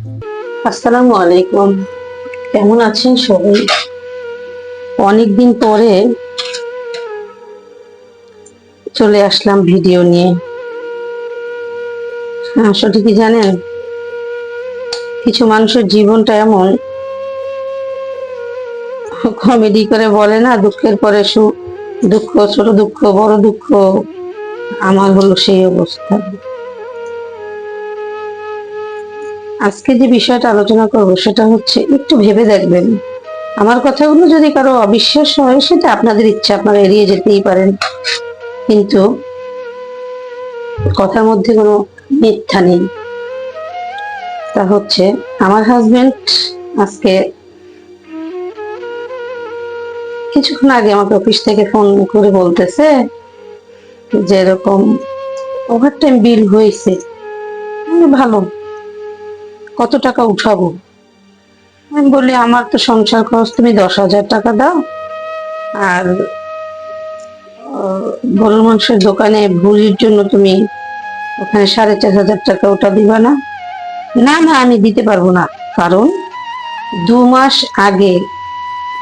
আসসালামু আলাইকুম। কেমন আছেন সবাই? অনেকদিন পরে চলে আসলাম ভিডিও নিয়ে। আসলে কি জানেন, কিছু মানুষের জীবনটা এমন, কমেডি করে বলে না, দুঃখের পরে সুখ, দুঃখ, ছোট দুঃখ, বড় দুঃখ। আমার হলো সেই অবস্থা। আজকে যে বিষয়টা আলোচনা করব সেটা হচ্ছে, একটু ভেবে দেখবেন, আমার কথাগুলো যদি কারো অবিশ্বাস হয় সেটা আপনাদের ইচ্ছা, আপনারা এড়িয়ে যেতেই পারেন, কিন্তু কথার মধ্যে কোনো মিথ্যা নেই। তা হচ্ছে, আমার হাজবেন্ড আজকে কিছুক্ষণ আগে আমাকে অফিস থেকে ফোন করে বলতেছে যে এরকম ওভারটাইম বিল হয়েছে। ভালো, কত টাকা উঠাবো? আমি বলি, আমার তো সংসার খরচ তুমি 10,000 টাকা দাও, আর গরুর মাংসের দোকানে ভুড়ির জন্য তুমি ওখানে 4,500 টাকা ওটা দিবা না? না না, আমি দিতে পারবো না। কারণ 2 মাস আগে,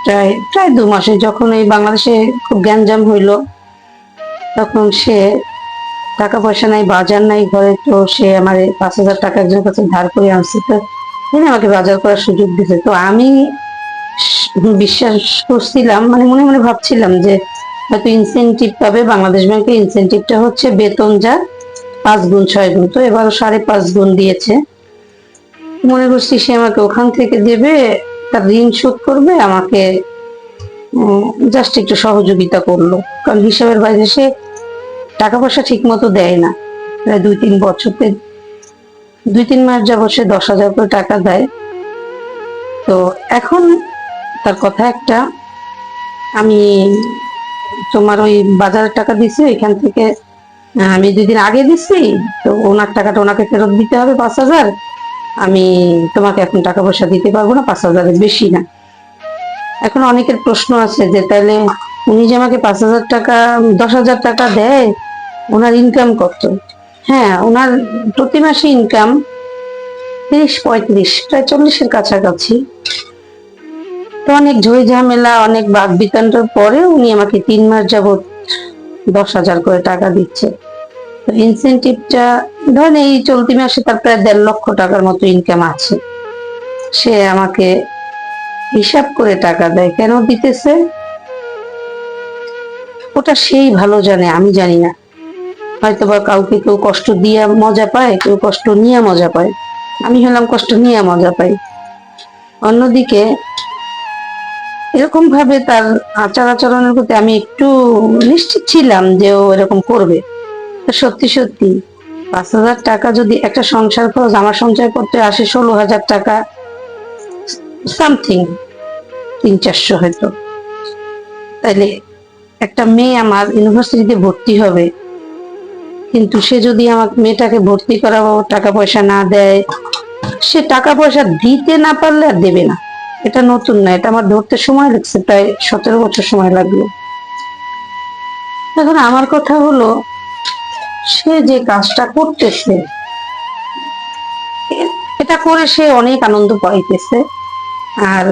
প্রায় প্রায় 2 মাসে, যখন এই বাংলাদেশে খুব গ্যাঞ্জাম হইলো, তখন সে টাকা পয়সা নাই, বাজার নাই ঘরে, তো সে আমার 5,000 টাকা একজনের কাছে ধার করে আনছে, তো তিনি আমাকে বাজার করার সুযোগ দিতে। তো আমি বিশ্বাস করছিলাম, মানে মনে মনে ভাবছিলাম যে হয়তো ইনসেনটিভ পাবে। বাংলাদেশ ব্যাংকের ইনসেনটিভটা হচ্ছে বেতন যা 5 গুণ 6 গুণ, তো এবারও 5.5 গুণ দিয়েছে। মনে করছি সে আমাকে ওখান থেকে দেবে, তার ঋণ শোধ করবে, আমাকে জাস্ট একটু সহযোগিতা করলো। কারণ হিসাবের বাইরে সে টাকা পয়সা ঠিক মতো দেয় না। প্রায় 2-3 বছর, 2-3 মাস যাবত সে 10,000 করে টাকা দেয়। তো এখন তার কথা একটা, আমি তোমার ওই বাজারের টাকা দিছি, এখান থেকে আমি 2 দিন আগে দিছি, তো ওনার টাকাটা ওনাকে ফেরত দিতে হবে 5,000। আমি তোমাকে এখন টাকা পয়সা দিতে পারবো না, 5,000-এর বেশি না। এখন অনেকের প্রশ্ন আছে যে তাহলে উনি যে আমাকে 5,000 টাকা, 10,000 টাকা দেয়, ওনার ইনকাম কত? হ্যাঁ, ওনার প্রতি মাসে ইনকাম 30-35, প্রায় 40-এর কাছাকাছি। তো অনেক ঝই ঝামেলা, অনেক বাদ বিতণ্ডার পরে উনি আমাকে 3 মাস যাবত 10,000 করে টাকা দিচ্ছে। তো ইনসেনটিভটা ধরেন এই চলতি মাসে তার প্রায় 1.5 লক্ষ টাকার মতো ইনকাম আছে। সে আমাকে হিসাব করে টাকা দেয়, কেন দিতেছে ওটা সেই ভালো জানে, আমি জানি না। হয়তোবা কাউকে কেউ কষ্ট দিয়ে মজা পায়, কেউ কষ্ট নিয়ে মজা পায়। আমি হলাম কষ্ট নিয়ে মজা পাই। অন্যদিকে এরকম ভাবে তার আচার আচরণের প্রতি আমি একটু নিশ্চিত ছিলাম যে ও এরকম করবে। তো সত্যি সত্যি 5,000 টাকা যদি একটা সংসার খরচ, আমার সঞ্চয় করতে আসে 16,000 টাকা সামথিং, 300-400 হয়তো। তাইলে একটা মেয়ে আমার ইউনিভার্সিটিতে ভর্তি হবে, কিন্তু সে যদি আমার মেয়েটাকে ভর্তি করাবো, টাকা পয়সা না দেয়, সে টাকা পয়সা দিতে না পারলে আর দেবে না। এটা নতুন না, এটা আমার ধরতে সময় লাগছে, প্রায় 17 বছর সময় লাগলো। এখন আমার কথা হলো, সে যে কাজটা করতেছে, এটা করে সে অনেক আনন্দ পাইতেছে। আর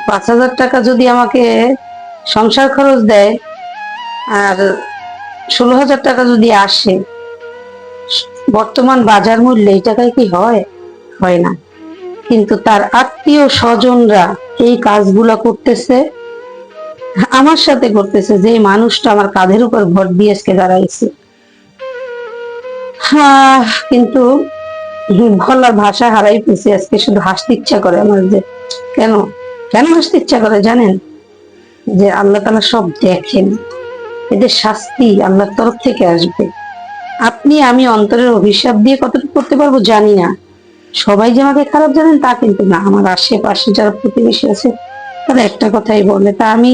5,000 টাকা যদি আমাকে সংসার খরচ দেয়, আর 16,000 টাকা যদি আসে, বর্তমান বাজার মূল্যে এই টাকায় কি হয়? হয় না। কিন্তু তার আত্মীয় স্বজনরা এই কাজগুলা করতেছে, আমার সাথে করতেছে, যে মানুষটা আমার কাঁধের উপর ভর দিয়ে আজকে দাঁড়াইছে। হ্যাঁ, কিন্তু বলার ভাষা হারাই পেয়েছি আজকে। শুধু হাসতে ইচ্ছা করে আমার, যে কেন কেন হাসতে ইচ্ছা করে জানেন? যে আল্লাহ তাআলা সব দেখেন, এদের শাস্তি আল্লাহর তরফ থেকে আসবে। আপনি আমি অন্তরের অভিশাপ দিয়ে কতটুকু করতে পারবো জানি না। সবাই যে আমাকে খারাপ জানেন তা কিন্তু না। আমার আশেপাশে যারা প্রতিবেশী আছে তারা একটা কথাই বলে। তা আমি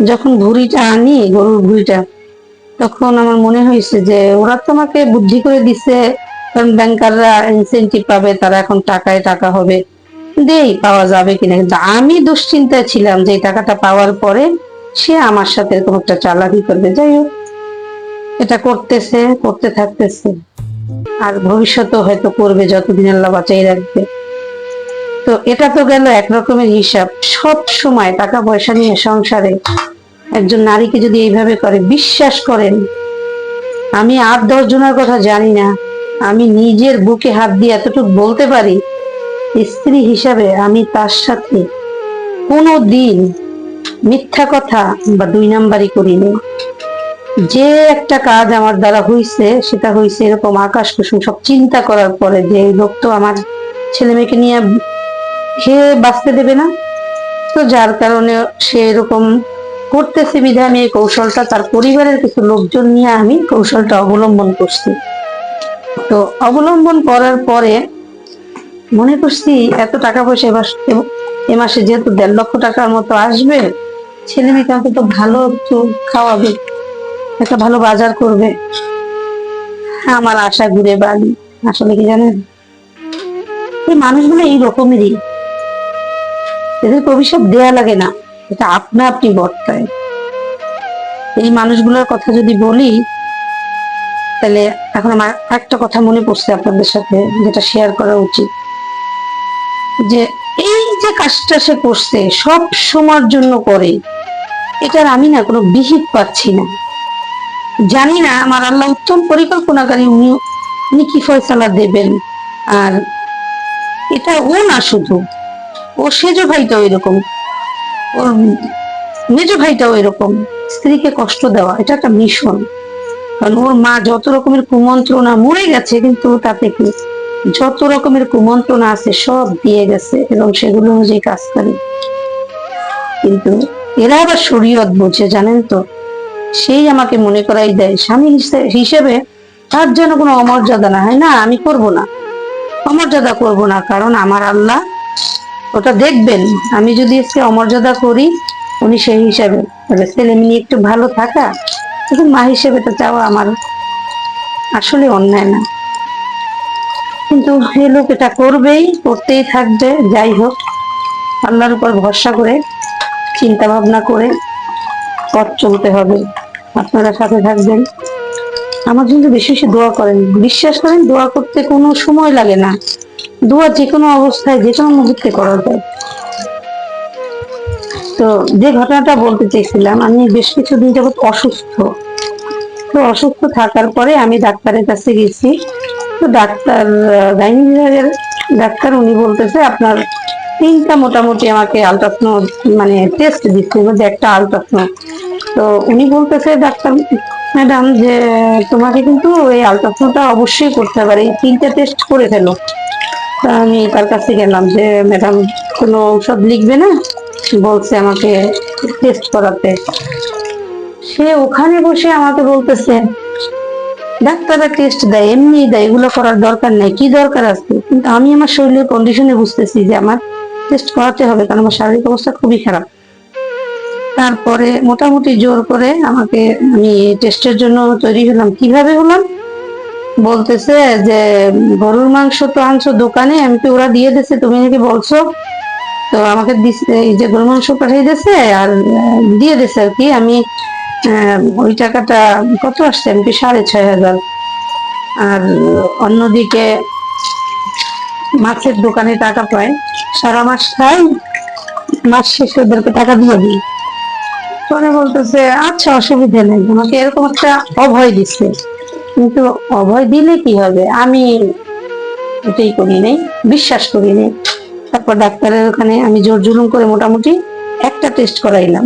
যখন ভুঁড়িটা আনি, গরুর ভুঁড়িটা, তখন আমার মনে হয়েছে যে ওরা তো আমাকে বুদ্ধি করে দিচ্ছে, কারণ ব্যাংকাররা ইনসেনটিভ পাবে, তারা এখন টাকায় টাকা হবে, দেই পাওয়া যাবে কিনা। কিন্তু আমি দুশ্চিন্তায় ছিলাম যে এই টাকাটা পাওয়ার পরে সে আমার সাথে এরকম একটা চালাকি করবে। যাই হোক, এটা করতেছে, করতে থাকতেছে, আর ভবিষ্যতেও হয়তো করবে, যতদিন আল্লাহ বাঁচাই রাখবে। তো এটা তো গেল এক রকমের হিসাব। সব সময় টাকা পয়সা নিয়ে সংসারে একজন নারীকে যদি এইভাবে করে, বিশ্বাস করেন আমি 8-10 জনের কথা জানি না, আমি নিজের বুকে হাত দিয়ে এতটুকু বলতে পারি, স্ত্রী হিসাবে আমি তার সাথে কোনো দিন মিথ্যা কথা বা 2 নাম্বারই করিনি। যে একটা কাজ আমার দ্বারা হয়েছে সেটা হয়েছে এরকম আকাশ কুসুম সব চিন্তা করার পরে, যে এই লোক তো আমার ছেলে মেয়েকে নিয়ে খেয়ে বাঁচতে দেবে না, তো যার কারণে সে এরকম করতেছে বিধে আমি এই কৌশলটা, তার পরিবারের কিছু লোকজন নিয়ে আমি কৌশলটা অবলম্বন করছি। তো অবলম্বন করার পরে মনে করছি এত টাকা পয়সা এ মাসে যেহেতু 1.5 লক্ষ টাকার মতো আসবে, ছেলে মেয়েকে অন্তত ভালো একটু খাওয়াবে, একটা ভালো বাজার করবে। আমার আশা ঘুরে বাড়ি। আসলে কি জানেন, এই মানুষগুলো এই রকমেরই, এদেরকে অভিশাপ দেয়া লাগে না, এটা আপনা আপনি বর্তায়। এই মানুষগুলোর কথা যদি বলি, তাহলে এখন আমার একটা কথা মনে পড়ছে আপনাদের সাথে, যেটা শেয়ার করা উচিত। যে এই যে কাজটা সে করছে সব সময়ের জন্য করে, এটার আমি না কোনো বিহিত পাচ্ছি না। জানি না আমার আল্লাহ উত্তম পরিকল্পনাকারী, উনি কি ফয়সালা দেবেন। আর এটা ও না শুধু, ও সেজ ভাইটাও এরকম, ওর মেজ ভাইটাও এরকম। স্ত্রীকে কষ্ট দেওয়া এটা একটা মিশন। কারণ ওর মা যত রকমের কুমন্ত্রণা, মরে গেছে কিন্তু তাতে কি, যত রকমের কুমন্ত্রণা আছে সব দিয়ে গেছে এবং সেগুলো অনুযায়ী কাজ করে। কিন্তু এরা আবার শরীয়ত বোঝে, জানেন তো। সেই আমাকে মনে করাই দেয় স্বামী হিসেবে তার যেন কোনো অমর্যাদা না হয়। না, আমি করব না, অমর্যাদা করব না, কারণ আমার আল্লাহ ওটা দেখবেন। আমি যদি এসে অমর্যাদা করি, উনি সেই হিসাবে ছেলে মেয়ে একটু ভালো থাকা, কিন্তু মা হিসেবে তো চাওয়া আমার আসলে অন্যায় না। কিন্তু এই লোক এটা করবেই, করতেই থাকবে। যাই হোক, আল্লাহর উপর ভরসা করে চিন্তা ভাবনা করে পথ চলতে হবে। আপনারা সাথে থাকবেন, আমার জন্য বেশি বেশি দোয়া করেন। বিশ্বাস করেন, দোয়া করতে কোনো সময় লাগে না। দোয়া যে কোনো অবস্থায় যে কোনো মুহূর্তে করা যায়। তো যে ঘটনাটা বলতে চেয়েছিলাম, আমি বেশ কিছুদিন যাবত অসুস্থ। তো অসুস্থ থাকার পরে আমি ডাক্তারের কাছে গেছি। তো ডাক্তার, গাইনি বিভাগের ডাক্তার, উনি বলতেছে আপনার 3টা মোটামুটি আমাকে আলট্রাসাউন্ড মানে টেস্ট দিচ্ছে, মধ্যে একটা আলট্রাসাউন্ড। তো উনি বলতেছে ডাক্তার ম্যাডাম যে তোমাকে কিন্তু এই আলট্রাসাউন্ডটা অবশ্যই করতে হবে, এই 3টা টেস্ট করে ফেলো। তো আমি তার কাছে গেলাম যে ম্যাডাম কোনো ঔষধ লিখবে না, বলছে আমাকে টেস্ট করাতে। সে ওখানে বসে আমাকে বলতেছে ডাক্তাররা টেস্ট দেয়, এমনি দেয়, এগুলো করার দরকার নেই, কি দরকার আছে। কিন্তু আমি আমার শরীরের কন্ডিশনে বুঝতেছি যে আমার টেস্ট করাতে হবে, কারণ আমার শারীরিক অবস্থা খুবই খারাপ। তারপরে মোটামুটি জোর করে আমাকে, আমি টেস্টের জন্য তৈরি হলাম। কিভাবে হলাম বলতেছে যে গরুর মাংস তো আনছো দোকানে, আমি তো ওরা দিয়ে দিছে, তুমি নাকি বলছো। তো আমাকে এই যে গরুর মাংস পাঠিয়ে দিয়েছে আর দিয়ে দিছে আর কি। আমি ওই টাকাটা কত আসছে, আমি 6,500। আর অন্যদিকে মাছের দোকানে টাকা পায়, সারা মাস খাই, মাস শেষে ওদেরকে টাকা দিয়ে দিই। পরে বলতেছে আচ্ছা অসুবিধা নেই, আমাকে এরকম একটা অভয় দিচ্ছে। কিন্তু অভয় দিলে কি হবে, আমি এটাই করি নাই, বিশ্বাস করি নাই। তারপর ডাক্তারের ওখানে আমি জোর জুলুম করে মোটামুটি একটা টেস্ট করাইলাম।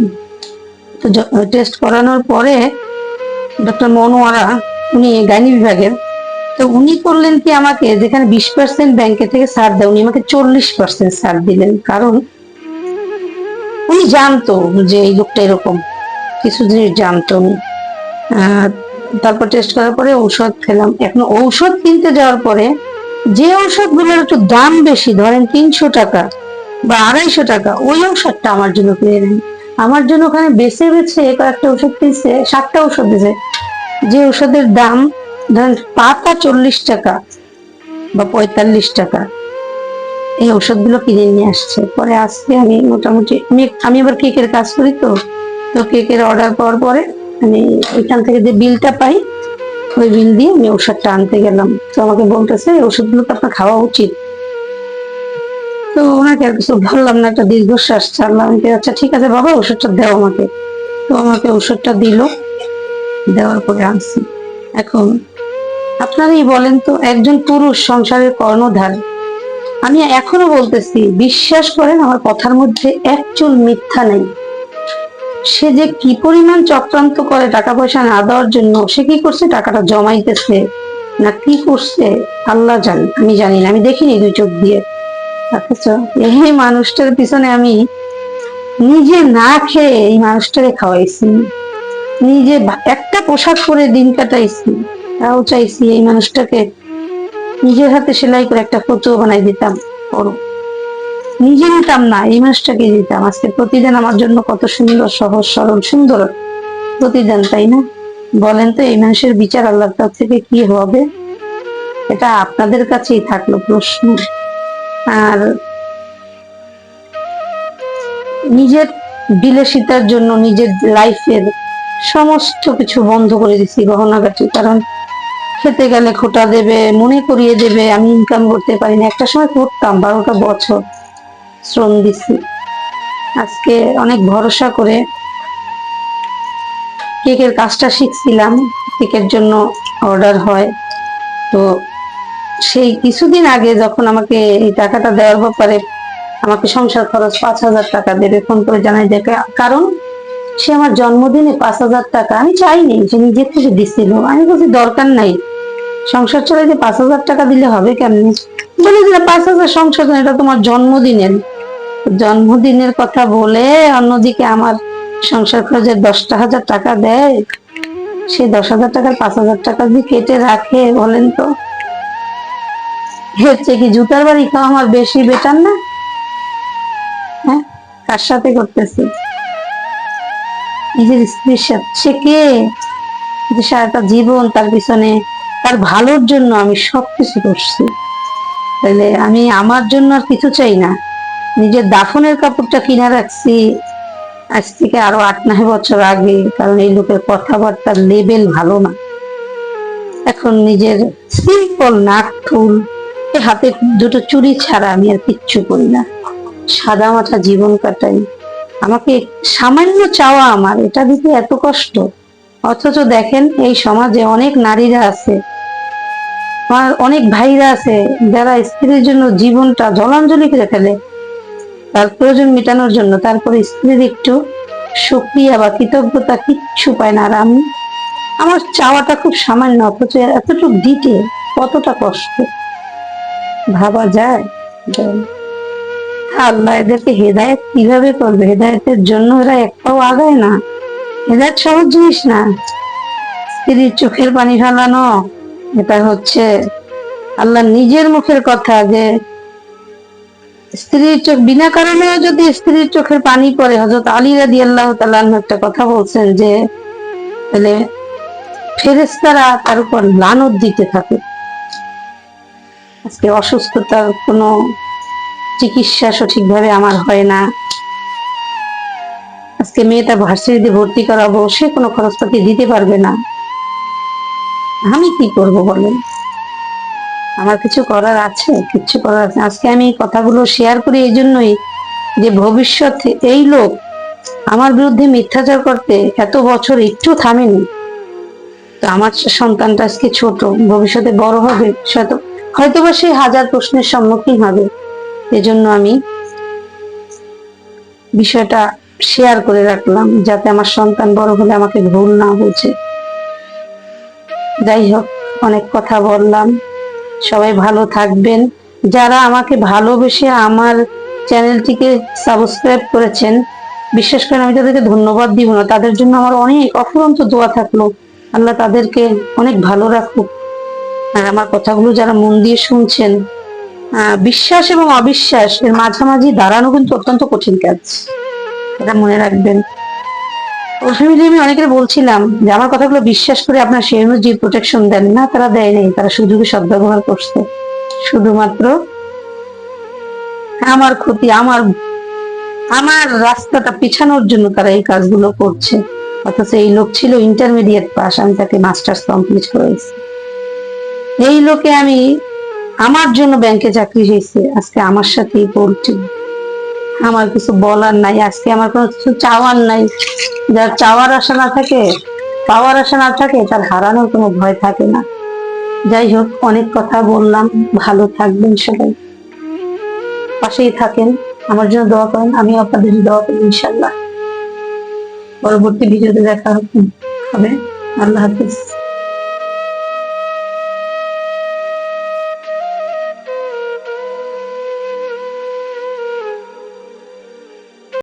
তো টেস্ট করানোর পরে ডক্টর মনোয়ারা, উনি গাইনি বিভাগের, তো উনি করলেন কি, আমাকে যেখানে 20% ব্যাংকে থেকে ছাড় দেয়, উনি আমাকে 40% ছাড় দিলেন। কারণ উনি জানতো যে এই লোকটা এরকম, কিছু জিনিস জানতো উনি। তারপর টেস্ট করার পরে ঔষধ খেলাম। এখন ঔষধ কিনতে যাওয়ার পরে যে ঔষধ গুলোর একটু দাম বেশি, ধরেন 300 টাকা বা 250 টাকা, ওই ঔষধটা আমার জন্য কিনে নেন। আমার জন্য ওখানে বেছে বেছে কয়েকটা ওষুধ কিনছে, 7টা ওষুধ দিয়েছে, যে ওষুধের দাম ধরেন পাতা 40 টাকা বা 45 টাকা। এই ওষুধগুলো কিনে নিয়ে আসছে। পরে আজকে আমি মোটামুটি, আমি আবার কেকের কাজ করি, তো কেকের অর্ডার পাওয়ার পরে আমি ওইখান থেকে যে বিলটা পাই, ওই বিল দিয়ে আমি ওষুধটা আনতে গেলাম। তো আমাকে বলতেছে এই ওষুধগুলো তো আপনার খাওয়া উচিত। তো তো ওনাকে আর কিছু বললাম না, একটা দীর্ঘশ্বাস ছাড়লাম। আমি বলি, আচ্ছা ঠিক আছে বাবা, ওষুধটা দাও আমাকে। তো আমাকে ওষুধটা দিল, দেওয়ার পরে আনছি। এখন আপনারাই বলেন তো, একজন পুরুষ সংসারের কর্ণধার, আমি এখনো বলতেছি, বিশ্বাস করেন আমার কথার মধ্যে এক চুল মিথ্যা নেই। সে যে কি পরিমাণ চক্রান্ত করে টাকা পয়সা না দেওয়ার জন্য, সে কি করছে, টাকাটা জমাইতেছে না কি করছে আল্লাহ জানে, আমি জানি না, আমি দেখিনি দুই চোখ দিয়ে। অথচ এই মানুষটার পিছনে আমি নিজে না খেয়ে এই মানুষটারে খাওয়াইছি, নিজে একটা পোশাক পরে দিন কাটাইছি, তাও চাইছি এই মানুষটাকে নিজের হাতে সেলাই করে একটা ফটো বানাই দিতাম, বড় নিজে নিতাম না, এই মানুষটাকে দিতাম। আজকে প্রতিদিন আমার জন্য কত সুন্দর, সহজ সরল সুন্দর প্রতিদিন, তাই না? বলেন তো এই মানুষের বিচার আল্লাহর কাছ থেকে কি হবে? এটা আপনাদের কাছেই থাকলো প্রশ্ন। আর নিজের বিলাসিতার জন্য নিজের লাইফের সমস্ত কিছু বন্ধ করে দিচ্ছি, গহনাগাটি। কারণ খেতে গেলে খোটা দেবে, মনে করিয়ে দেবে আমি ইনকাম করতে পারি না। একটা সময় করতাম, 12টা বছর শ্রম দিচ্ছি। আজকে অনেক ভরসা করে কেকের কাজটা শিখছিলাম, কেকের জন্য অর্ডার হয়। তো সেই কিছুদিন আগে যখন আমাকে এই টাকাটা দেওয়ার ব্যাপারে আমাকে সংসার খরচ 5,000 টাকা দেবে ফোন করে জানাই দেয়। কারণ সে আমার জন্মদিনে 5,000 টাকা, আমি চাইনি, সে নিজের থেকে দিচ্ছিল। আমি বলছি দরকার নাই, সংসার চালাইতে 5,000 টাকা দিলে হবে কেমনি? বলে যে 5,000 সংসার, এটা তোমার জন্মদিনের। জন্মদিনের কথা বলে অন্যদিকে আমার সংসার খরচের 10,000 টাকা দেয়। সে 10,000 টাকার 5,000 টাকা দিয়ে কেটে রাখে, বলেন তো হচ্ছে কি জুতার বাড়ি খাওয়া আমার বেশি বেটার না? হ্যাঁ, কার সাথে করতেছি? নিজের স্ত্রীর সাথে। সে কে? যে সারাটা জীবন তার পিছনে, তার ভালোর জন্য আমি সবকিছু করছি। তাহলে আমি আমার জন্য আর কিছু চাই না। নিজের দাফনের কাপড়টা কিনে রাখছি আজ থেকে আরো 8-9 বছর আগে, কারণ এই লোকের কথাবার্তার লেভেল ভালো না। এখন নিজের সিম্পল নাক ফুল, হাতে দুটো চুড়ি ছাড়া আমি আর কিচ্ছু করি না, সাদা মাথা জীবন কাটাই। আমাকে সামান্য চাওয়া আমার, এটা দিতে এত কষ্ট। অথচ দেখেন এই সমাজে অনেক নারীরা আছে, আমার অনেক ভাইরা আছে যারা স্ত্রীর জন্য জীবনটা জলাঞ্জলি করে ফেলে, তার প্রয়োজন মেটানোর জন্য। তারপরে স্ত্রীর একটু সুক্রিয়া বা কৃতজ্ঞতা কিচ্ছু পায় না। আর আমি, আমার চাওয়াটা খুব সামান্য, অথচ এতটুকু দিতে কতটা কষ্ট ভাবা যায়? আল্লাহ এদেরকে হেদায়েত কিভাবে করবে? হেদায়েতের জন্য এরা একটাও আগায় না। হেদায়েত সহজ জিনিস না। স্ত্রীর চোখের পানি ফেলানো, এটা হচ্ছে আল্লাহ নিজের মুখের কথা, যে স্ত্রীর চোখ বিনা কারণে যদি স্ত্রীর চোখের পানি পড়ে, হযরত আলী রাদিয়াল্লাহু তাআলা আনহু একটা কথা বলছেন যে তাহলে ফেরেশতারা তার উপর লানত দিতে থাকে। আজকে অসুস্থতার কোনো চিকিৎসা সঠিকভাবে আমার হয় না, আজকে মেয়েটা ভার্সিটিতে ভর্তি করাবো, সে কোনো খরচপাতি দিতে পারবে না, আমি কি করব বলেন? আমার কিছু করার আছে? কিচ্ছু করার আছে? আজকে আমি এই কথাগুলো শেয়ার করি এই জন্যই যে ভবিষ্যতে এই লোক আমার বিরুদ্ধে মিথ্যাচার করতে এত বছর একটু থামেনি। তো আমার সন্তানটা আজকে ছোট, ভবিষ্যতে বড় হবে, হয়তোবা সে হাজার প্রশ্নের সম্মুখীন হবে। এজন্য আমি বিষয়টা শেয়ার করে রাখলাম, যাতে আমার সন্তান বড় হলে আমাকে ভুল না বুঝে। যাই হোক, অনেক কথা বললাম। সবাই ভালো থাকবেন। যারা আমাকে ভালোবেসে আমার চ্যানেলটিকে সাবস্ক্রাইব করেছেন, বিশেষ করে আমি তাদেরকে ধন্যবাদ দিব না, তাদের জন্য আমার অনেক অফুরন্ত দোয়া থাকলো। আল্লাহ তাদেরকে অনেক ভালো রাখুক। আর আমার কথাগুলো যারা মন দিয়ে শুনছেন, বিশ্বাস এবং অবিশ্বাস এর মাঝামাঝি দাঁড়ানো কিন্তু অত্যন্ত কঠিন কাজ, এটা মনে রাখবেন। আমি অনেকের বলছিলাম যে আমার কথাগুলো বিশ্বাস করে আপনার সেই অনুযায়ী প্রোটেকশন দেন না, তারা দেয় নাই, তারা সুযোগে সদ্ব্যবহার করছে। শুধুমাত্র আমার ক্ষতি, আমার আমার রাস্তাটা পিছানোর জন্য তারা এই কাজগুলো করছে। অথচ এই লোক ছিল ইন্টারমিডিয়েট পাস, আমি তাকে মাস্টার্স কমপ্লিট করেছি। এই লোকে আমি আমার জন্য ব্যাংকে চাকরি হয়েছে, আজকে আমার সাথেই পড়ছে। আমার কিছু বলার নাই, আজকে আমার কোনো কিছু চাওয়ার নাই। যার চাওয়ার আশা না থাকে, পাওয়ার আশা না থাকে, তার হারানোর কোনো ভয় থাকে না। যাই হোক, অনেক কথা বললাম। ভালো থাকবেন সবাই, পাশেই থাকেন, আমার জন্য দোয়া করেন, আমি আপনাদের জন্য দোয়া করি ইনশাল্লাহ। পরবর্তী ভিডিওতে দেখা হবে। আল্লাহ হাফিজ।